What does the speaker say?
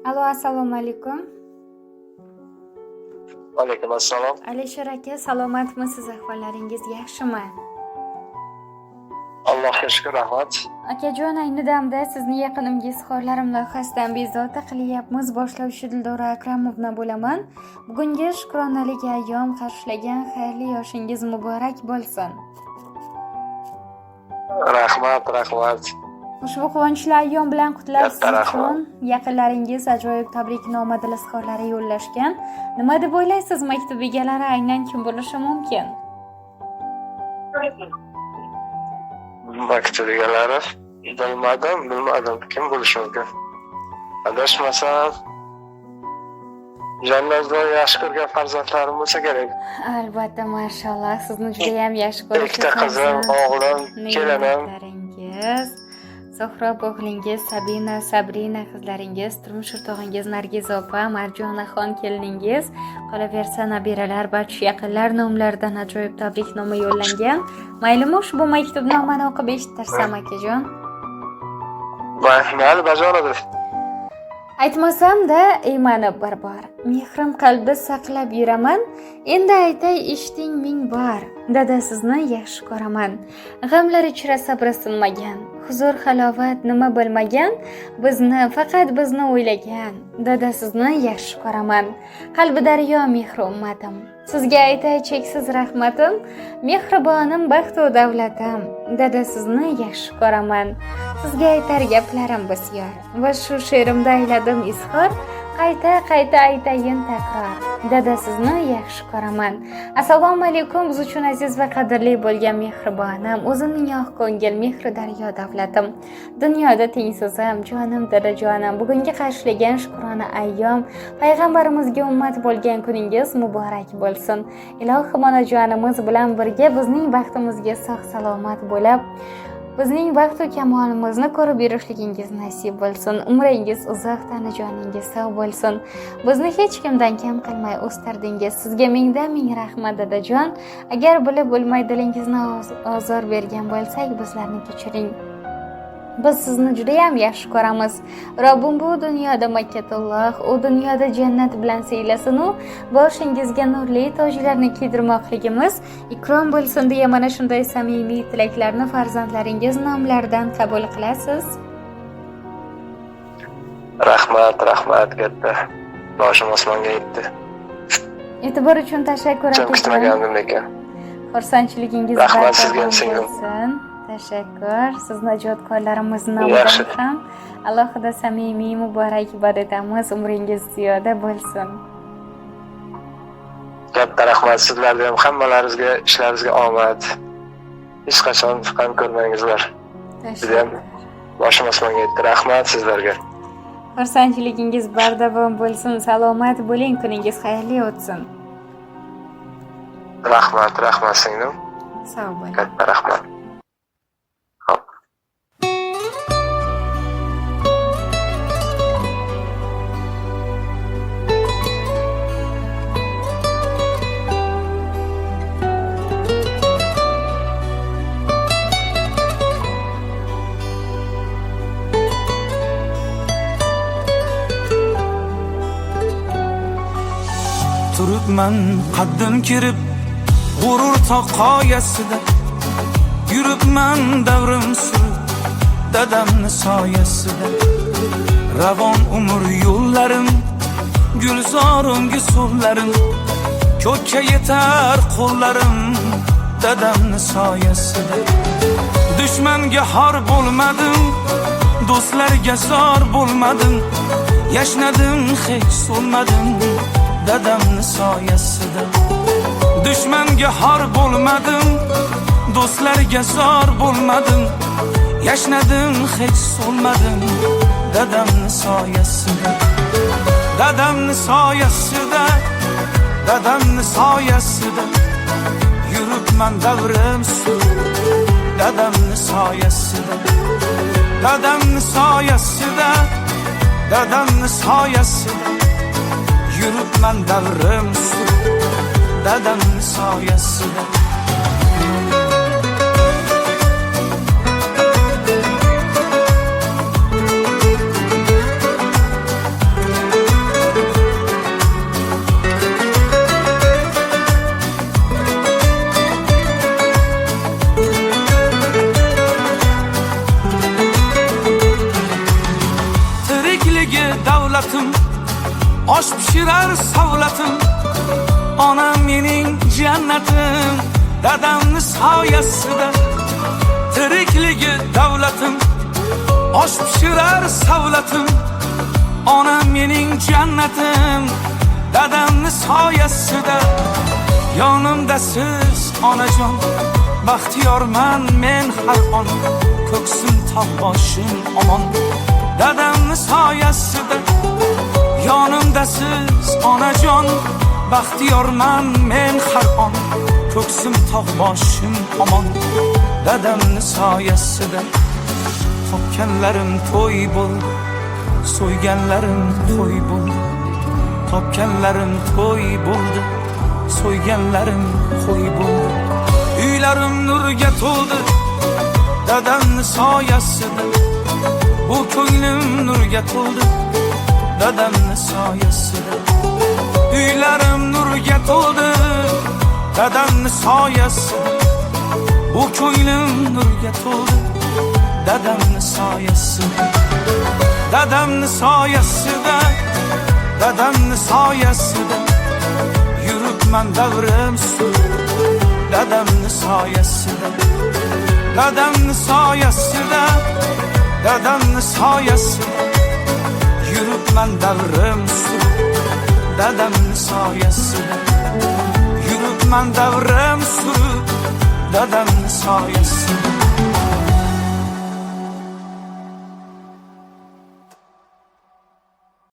Alo, assalomu alaykum. Alaykum assalom. Alisher aka, salomatmisiz? Ahvollaringiz yaxshimi? Allohga shukr, rahmat. Akajon, ayni damda sizni yaqinimga izhorlarim loyihasidan bezovta qilyapmiz. Boshlovchi Dildora Akramovna bo'laman. Bugungi shukronalik ayyom qarshilagan xayrli yoshingiz muborak bo'lsin. Rahmat. Ushbu quvonchli ayyom bilan qutlash uchun yaqinlaringiz ajoyib tabriknoma dil izhorlari yo'llashgan. Nima deb o'ylaysiz, maktub egalari aynan kim bo'lishi mumkin? Maktub egalari bilmadim kim bo'lishi mumkin. Adashmasam jannatda yaxshi ko'rgan farzandlarim bo'lsa kerak. Albatta, mashalloh, sizni juda ham yaxshi ko'rishni Ikkita qizim, o'g'lim, kelinim. Sohrob o'g'lingiz, Sabina, Sabrina qizlaringiz, turmush o'rtog'ingiz Nargiza opa, Marjonaxon keliningiz, qolaversa nabiralar, barcha yaqinlar nomlaridan ajoyib tabriknoma yo'llangan. Maylimi ushbu maktubnomani o'qib eshittirsam akajon? Mayli, bajonadi. Aytmasam-da, iymani bir bor. Mehrim qalbda saqlab yuraman. Endi aytay, eshiting ming bor. Dada, sizni yaxshi ko'raman. G'amlar ichra sabri sinmagan, huzur halovat nima bilmagan, faqat bizni o'ylagan. Dada, sizni yaxshi ko'raman. Qalbi daryo mehri ummatim. Sizga aytay cheksiz rahmatim, mehribonim, baxt va davlatim. Dada, sizni yaxshi ko'raman. Sizga aytar gaplarim bisyor va shu she'rimda ayladim izhor. Qayta aytayin takror. Dada, sizni yaxshi ko'raman. Assalomu alaykum, biz uchun aziz va qadrli bo'lgan mehribonim, o'zimning oq ko'ngil mehri daryo davlatim. Dunyoda tengsizim, jonim dadajonim. Bugungi qarshilagan shukrona ayyom, payg'ambarimizga ummat bo'lgan kuningiz muborak bo'lsin. Ilohim onajonimiz bilan birga bizning baxtimizga sog' salomat bo'lib, bizning baxt va kamolimizni ko'rib yurishligingiz nasib bo'lsin. Umringiz uzoq, tanajoningiz sog' bo'lsin. Bizni hech kimdan kam qilmay o'stirdingiz. Sizga mingdan ming rahmat dadajon. Agar bilib bo'lmay dilingizni ozor bergan bo'lsak, bizlarni kechiring. Biz sizni juda ham yaxshi ko'ramiz. Robbim bu dunyoda Makkatulloh, u dunyoda jannat bilan siylasin u boshingizga nurli tojlarni kiydirmoqligimiz ikrom bo'lsin deya mana shunday samimiy tilaklarni farzandlaringiz nomlaridan qabul qilasiz. Rahmat katta. Boshim osmonga yetdi. E'tibor uchun tashakkur aka. Kutmagandim lekin. Xursandchiligingiz rahmat sizga singlim. Tashakkur. Sizni ijodkorlarimiz nomidan ham alohida samimiy muborak etamiz. Umringiz ziyoda bo'lsin. Katta rahmat sizlarga ham, hammalaringizga, ishlaringizga omad. Hech qachon fiqam ko'rmangizlar. Juda ham boshim osmonga yetdi. Rahmat sizlarga. Xursandchiligingiz bardavom bo'lsin. Salomat bo'ling, kuningiz xayrli o'tsin. Rahmat singlim. Sog' bo'ling. Katta rahmat. Turibman qaddim kirib g'urur taqoyasida, yuribman davrim surib dadamni soyasida. Ravon umr yo'llarim, gulzorimga so'llarim, ko'kka yetar qo'llarim dadamni soyasida. Dushmanga xor bo'lmadim, do'stlarga zor bo'lmadim, yashnadim hech so'nmadim dadamni soyasida. Dushmanga xor bo'lmadim, do'stlarga zor bo'lmadim, yashnadim hech so'nmadim dadamni soyasida. Dadamni soyasida, dadamni soyasida, yuribman davrim surib dadamni soyasida. Dadamni soyasida, dadamni soyasida, yuribman davrim surib dadamni soyasida. tirikligi davlatim, osh pishirar savlatim. Onam mening jannatim, dadamni soyasida. Tirikligi davlatim, osh pishirar savlatim. Onam mening jannatim, dadamni soyasida. Yonimda siz onajon, baxtiyorman men har on. Ko'ksim tog' boshim omon, dadamni soyasida. Yonimda siz onajon, baxtiyorman men har on. Ko'ksim tog' boshim omon, dadamni soyasida. Topganlarim to'y bo'ldi, so'yganlarim to'y bo'ldi. Topganlarim to'y bo'ldi, so'yganlarim qo'y bo'ldi. Uylarim nurga to'ldi, dadamni soyasida. Bu ko'nglim nurga to'ldi, dadamni soyasida. Uylarim nurga to'ldi, dadamni soyasida. Bu ko'nglim nurga to'ldi, dadamni soyasida. Dadamni soyasida, dadamni soyasida. Yuribman davrim surib, dadamni soyasida. Dadamni soyasida, dadamni soyasida. Yuribman davrim surib, dadamni soyasida. Yuribman davrim surib, dadamni soyasida.